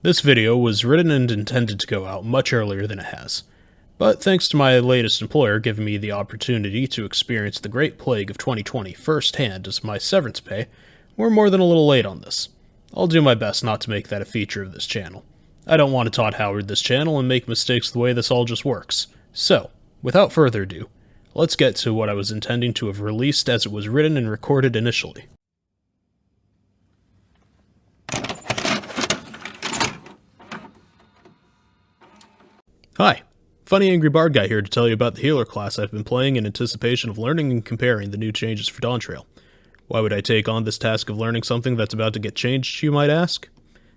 This video was written and intended to go out much earlier than it has, but thanks to my latest employer giving me the opportunity to experience the Great Plague of 2020 firsthand as my severance pay, we're more than a little late on this. I'll do my best not to make that a feature of this channel. I don't want to Todd Howard this channel and make mistakes the way this all just works. So, without further ado, let's get to what I was intending to have released as it was written and recorded initially. Hi, Funny Angry Bard Guy here to tell you about the healer class I've been playing in anticipation of learning and comparing the new changes for Dawntrail. Why would I take on this task of learning something that's about to get changed, you might ask?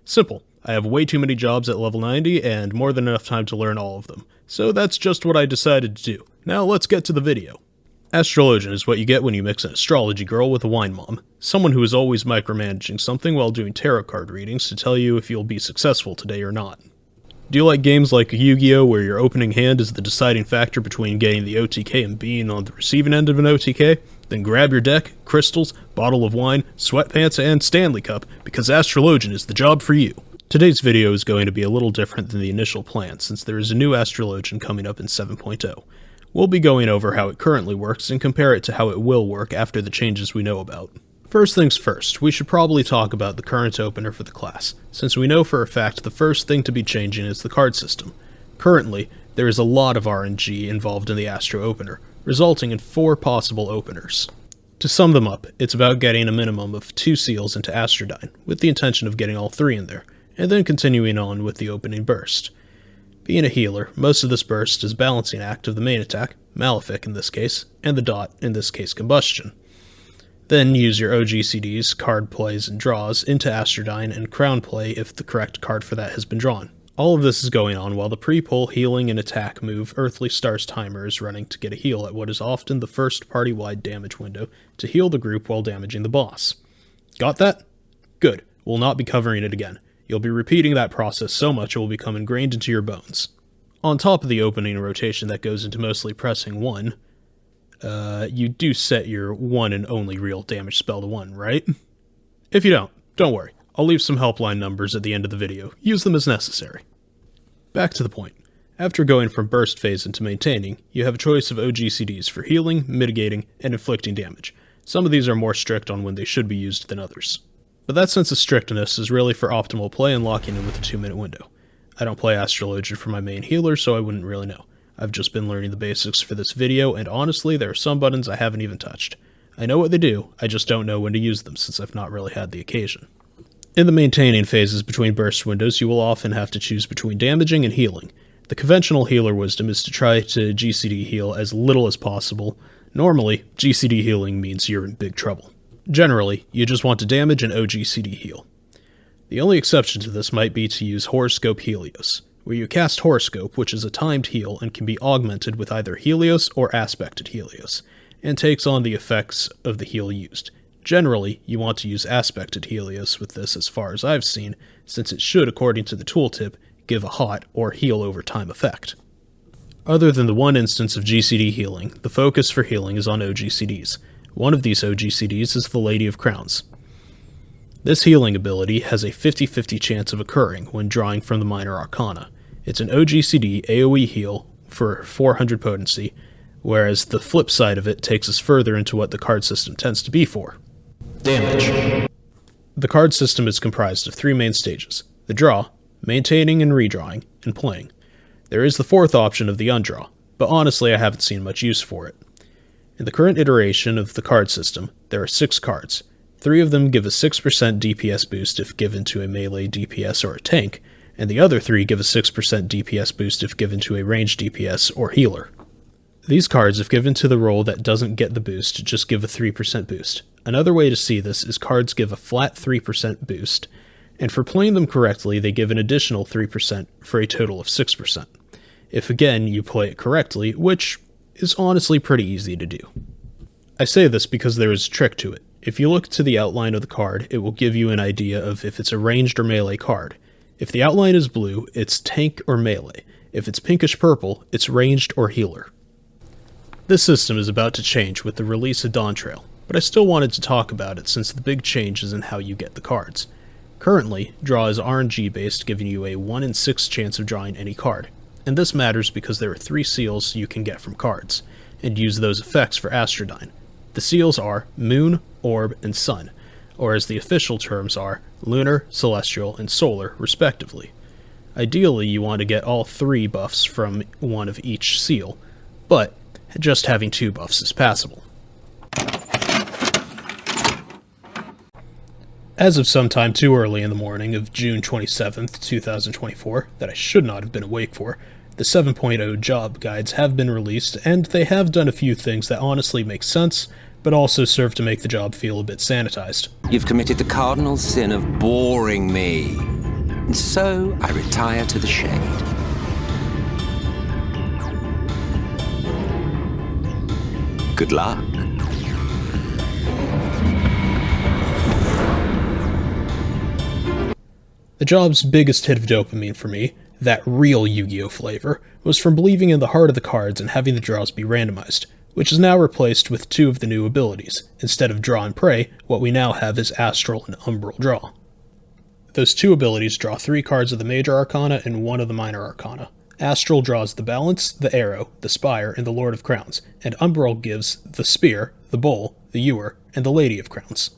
Simple. I have way too many jobs at level 90 and more than enough time to learn all of them. So that's just what I decided to do. Now let's get to the video. Astrologian is what you get when you mix an astrology girl with a wine mom. Someone who is always micromanaging something while doing tarot card readings to tell you if you'll be successful today or not. Do you like games like Yu-Gi-Oh! Where your opening hand is the deciding factor between getting the OTK and being on the receiving end of an OTK? Then grab your deck, crystals, bottle of wine, sweatpants, and Stanley Cup, because Astrologian is the job for you. Today's video is going to be a little different than the initial plan, since there is a new Astrologian coming up in 7.0. We'll be going over how it currently works and compare it to how it will work after the changes we know about. First things first, we should probably talk about the current opener for the class, since we know for a fact the first thing to be changing is the card system. Currently, there is a lot of RNG involved in the Astro opener, resulting in 4 possible openers. To sum them up, it's about getting a minimum of 2 seals into Astrodyne, with the intention of getting all 3 in there, and then continuing on with the opening burst. Being a healer, most of this burst is balancing act of the main attack, Malefic in this case, and the dot, in this case Combustion. Then use your OGCDs, card plays, and draws into Astrodyne and crown play if the correct card for that has been drawn. All of this is going on while the pre-pull, healing, and attack move Earthly Star's timer is running to get a heal at what is often the first party-wide damage window to heal the group while damaging the boss. Got that? Good. We'll not be covering it again. You'll be repeating that process so much it will become ingrained into your bones. On top of the opening rotation that goes into mostly pressing 1, you do set your one and only real damage spell to 1, right? If you don't worry. I'll leave some helpline numbers at the end of the video. Use them as necessary. Back to the point. After going from burst phase into maintaining, you have a choice of OGCDs for healing, mitigating, and inflicting damage. Some of these are more strict on when they should be used than others. But that sense of strictness is really for optimal play and locking in with a 2-minute window. I don't play Astrologian for my main healer, so I wouldn't really know. I've just been learning the basics for this video, and honestly, there are some buttons I haven't even touched. I know what they do, I just don't know when to use them since I've not really had the occasion. In the maintaining phases between burst windows, you will often have to choose between damaging and healing. The conventional healer wisdom is to try to GCD heal as little as possible. Normally, GCD healing means you're in big trouble. Generally, you just want to damage and OGCD heal. The only exception to this might be to use Horoscope Helios, where you cast Horoscope, which is a timed heal and can be augmented with either Helios or Aspected Helios, and takes on the effects of the heal used. Generally, you want to use Aspected Helios with this as far as I've seen, since it should, according to the tooltip, give a hot or heal over time effect. Other than the one instance of GCD healing, the focus for healing is on OGCDs. One of these OGCDs is the Lady of Crowns. This healing ability has a 50-50 chance of occurring when drawing from the Minor Arcana. It's an OGCD AoE heal for 400 potency, whereas the flip side of it takes us further into what the card system tends to be for. Damage. The card system is comprised of 3 main stages: the draw, maintaining and redrawing, and playing. There is the 4th option of the undraw, but honestly I haven't seen much use for it. In the current iteration of the card system, there are 6 cards. 3 of them give a 6% DPS boost if given to a melee DPS or a tank, and the other 3 give a 6% DPS boost if given to a ranged DPS or healer. These cards, if given to the role that doesn't get the boost, just give a 3% boost. Another way to see this is cards give a flat 3% boost, and for playing them correctly, they give an additional 3% for a total of 6%. If again you play it correctly, which is honestly pretty easy to do. I say this because there is a trick to it. If you look to the outline of the card, it will give you an idea of if it's a ranged or melee card. If the outline is blue, it's tank or melee. If it's pinkish purple, it's ranged or healer. This system is about to change with the release of Dawntrail, but I still wanted to talk about it since the big change is in how you get the cards. Currently, draw is RNG based, giving you a 1 in 6 chance of drawing any card, and this matters because there are 3 seals you can get from cards, and use those effects for Astrologian. The seals are Moon, Orb, and Sun, or as the official terms are, Lunar, Celestial, and Solar, respectively. Ideally, you want to get all 3 buffs from one of each seal, but just having 2 buffs is passable. As of sometime too early in the morning of June 27th, 2024, that I should not have been awake for, the 7.0 job guides have been released, and they have done a few things that honestly make sense, but also serve to make the job feel a bit sanitized. You've committed the cardinal sin of boring me, and so I retire to the shade. Good luck. The job's biggest hit of dopamine for me, that real Yu-Gi-Oh flavor, was from believing in the heart of the cards and having the draws be randomized, which is now replaced with 2 of the new abilities. Instead of Draw and Pray, what we now have is Astral and Umbral Draw. Those 2 abilities draw 3 cards of the Major Arcana and 1 of the Minor Arcana. Astral draws the Balance, the Arrow, the Spire, and the Lord of Crowns, and Umbral gives the Spear, the Bowl, the Ewer, and the Lady of Crowns.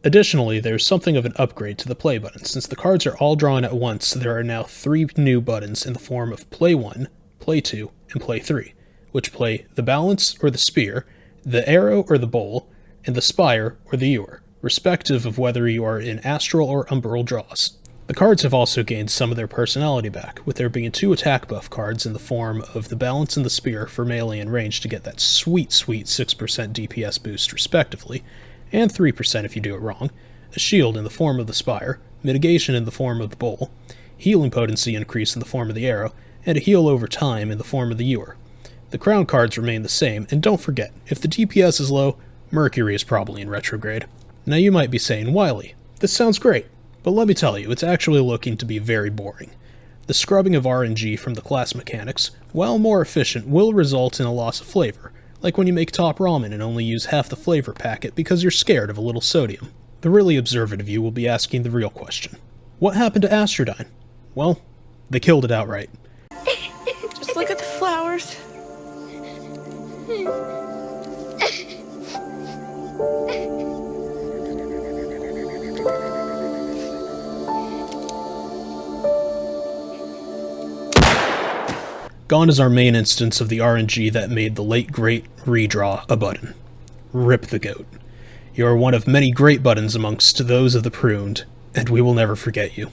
Additionally, there's something of an upgrade to the play button. Since the cards are all drawn at once, there are now 3 new buttons in the form of Play 1, Play 2, and Play 3, which play the Balance or the Spear, the Arrow or the Bowl, and the Spire or the Ewer, respective of whether you are in Astral or Umbral draws. The cards have also gained some of their personality back, with there being 2 attack buff cards in the form of the Balance and the Spear for melee and range to get that sweet 6% DPS boost respectively, and 3% if you do it wrong, a shield in the form of the Spire, mitigation in the form of the Bowl, healing potency increase in the form of the Arrow, and a heal over time in the form of the Ewer. The crown cards remain the same, and don't forget, if the DPS is low, Mercury is probably in retrograde. Now you might be saying, Wiley, this sounds great, but let me tell you, it's actually looking to be very boring. The scrubbing of RNG from the class mechanics, while more efficient, will result in a loss of flavor, like when you make top ramen and only use half the flavor packet because you're scared of a little sodium. The really observant of you will be asking the real question. What happened to Astrologian? Well, they killed it outright. Just look at the flowers. Gone is our main instance of the RNG that made the late great redraw a button. Rip the goat. You are one of many great buttons amongst those of the pruned, and we will never forget you.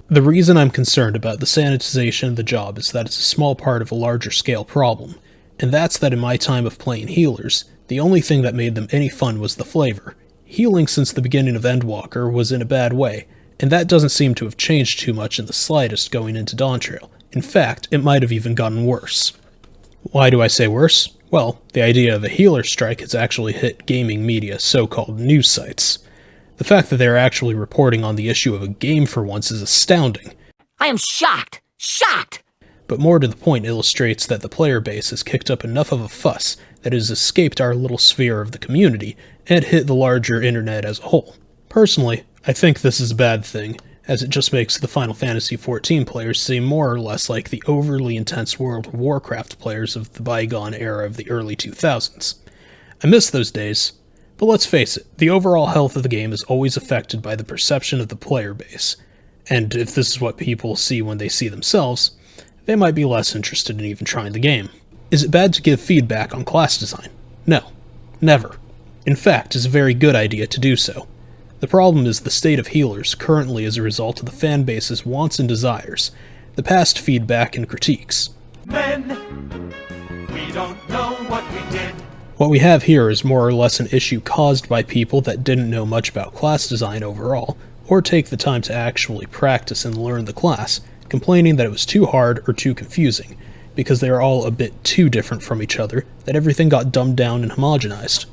The reason I'm concerned about the sanitization of the job is that it's a small part of a larger scale problem, and that's that in my time of playing healers, the only thing that made them any fun was the flavor. Healing since the beginning of Endwalker was in a bad way, and that doesn't seem to have changed too much in the slightest going into Dawntrail. In fact, it might have even gotten worse. Why do I say worse? Well, the idea of a healer strike has actually hit gaming media's so-called news sites. The fact that they're actually reporting on the issue of a game for once is astounding. I am shocked! Shocked! But more to the point illustrates that the player base has kicked up enough of a fuss that it has escaped our little sphere of the community and hit the larger internet as a whole. Personally, I think this is a bad thing, as it just makes the Final Fantasy XIV players seem more or less like the overly intense World of Warcraft players of the bygone era of the early 2000s. I miss those days, but let's face it, the overall health of the game is always affected by the perception of the player base, and if this is what people see when they see themselves, they might be less interested in even trying the game. Is it bad to give feedback on class design? No, never. In fact, it's a very good idea to do so. The problem is the state of healers currently as a result of the fanbase's wants and desires, the past feedback and critiques. Men, we don't know what we did. What we have here is more or less an issue caused by people that didn't know much about class design overall, or take the time to actually practice and learn the class, complaining that it was too hard or too confusing, because they are all a bit too different from each other, that everything got dumbed down and homogenized.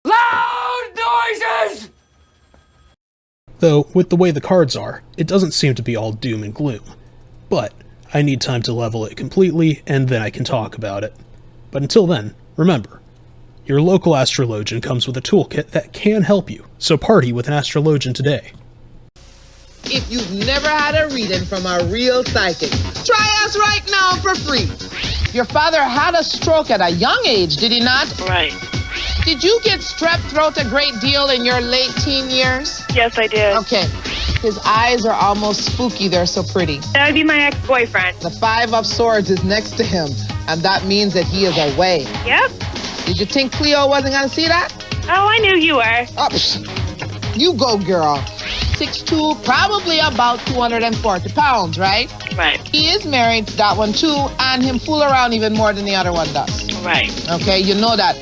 Loud noises! Though, with the way the cards are, it doesn't seem to be all doom and gloom. But, I need time to level it completely, and then I can talk about it. But until then, remember, your local Astrologian comes with a toolkit that can help you, so party with an Astrologian today. if you've never had a reading from a real psychic. Try us right now for free. Your father had a stroke at a young age, did he not? Right. Did you get strep throat a great deal in your late teen years? Yes, I did. Okay. His eyes are almost spooky. They're so pretty. That would be my ex-boyfriend. The 5 of Swords is next to him, and that means that he is away. Yep. Did you think Cleo wasn't going to see that? Oh, I knew you were. Oh, you go, girl. 6'2", probably about 240 pounds, right? Right. He is married to that one too, and him fool around even more than the other one does. Right. Okay, you know that.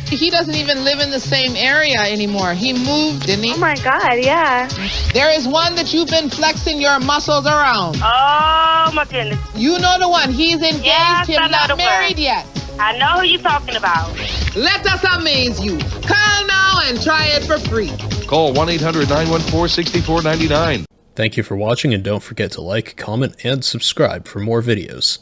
He doesn't even live in the same area anymore. He moved, didn't he? Oh my God, yeah. There is one that you've been flexing your muscles around. Oh my goodness. You know the one. He's engaged, Yes, I him know not the married one. yet. I know who you're talking about. Let us amaze you. Call now and try it for free. Call 1-800-914-6499. Thank you for watching, and don't forget to like, comment, and subscribe for more videos.